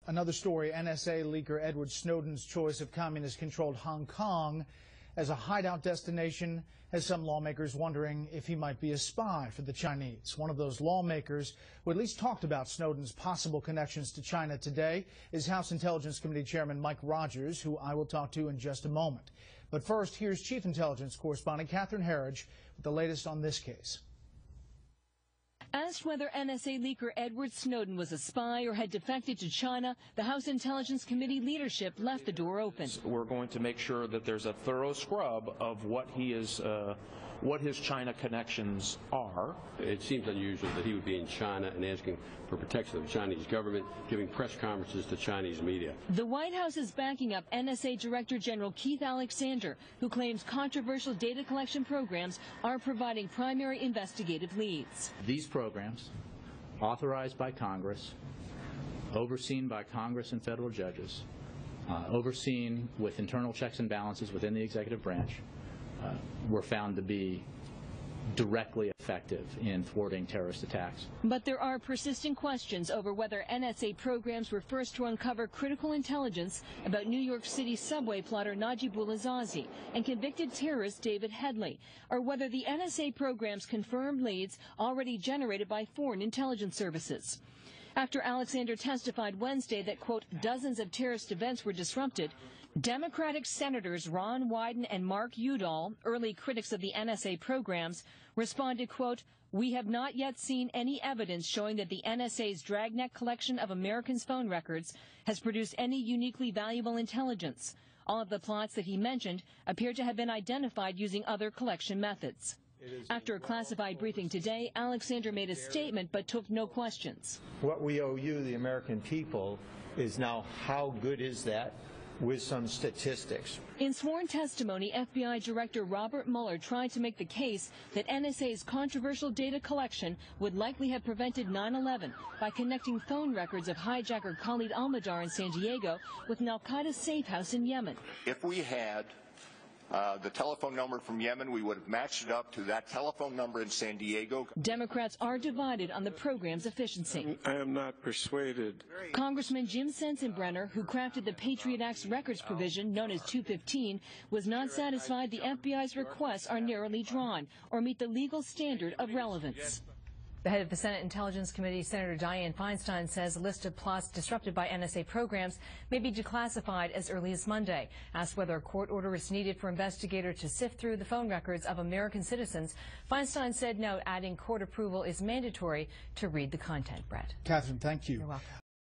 Another story, NSA leaker Edward Snowden's choice of communist-controlled Hong Kong as a hideout destination has some lawmakers wondering if he might be a spy for the Chinese. One of those lawmakers who at least talked about Snowden's possible connections to China today is House Intelligence Committee Chairman Mike Rogers, who I will talk to in just a moment. But first, here's Chief Intelligence Correspondent Catherine Herridge with the latest on this case. Asked whether NSA leaker Edward Snowden was a spy or had defected to China, the House Intelligence Committee leadership left the door open. We're going to make sure that there's a thorough scrub of what his China connections are. It seems unusual that he would be in China and asking for protection of the Chinese government, giving press conferences to Chinese media. The White House is backing up NSA Director General Keith Alexander, who claims controversial data collection programs are providing primary investigative leads. These programs, authorized by Congress, overseen by Congress and federal judges, overseen with internal checks and balances within the executive branch, were found to be directly effective in thwarting terrorist attacks. But there are persistent questions over whether NSA programs were first to uncover critical intelligence about New York City subway plotter Najibullah Zazi and convicted terrorist David Headley, or whether the NSA programs confirmed leads already generated by foreign intelligence services. After Alexander testified Wednesday that, quote, dozens of terrorist events were disrupted, Democratic Senators Ron Wyden and Mark Udall, early critics of the NSA programs, responded, quote, we have not yet seen any evidence showing that the NSA's dragnet collection of Americans' phone records has produced any uniquely valuable intelligence. All of the plots that he mentioned appear to have been identified using other collection methods. After a classified briefing today, Alexander made a statement but took no questions. What we owe you, the American people, is now how good is that, with some statistics. In sworn testimony, FBI Director Robert Mueller tried to make the case that NSA's controversial data collection would likely have prevented 9/11 by connecting phone records of hijacker Khalid al-Mihdhar in San Diego with an al-Qaeda safe house in Yemen. If we had the telephone number from Yemen, we would have matched it up to that telephone number in San Diego. Democrats are divided on the program's efficiency. I am not persuaded. Congressman Jim Sensenbrenner, who crafted the Patriot Act's records provision known as 215, was not satisfied the FBI's requests are narrowly drawn or meet the legal standard of relevance. The head of the Senate Intelligence Committee, Senator Dianne Feinstein, says a list of plots disrupted by NSA programs may be declassified as early as Monday. Asked whether a court order is needed for investigators to sift through the phone records of American citizens, Feinstein said no, adding court approval is mandatory to read the content. Brett. Catherine, thank you. You're welcome.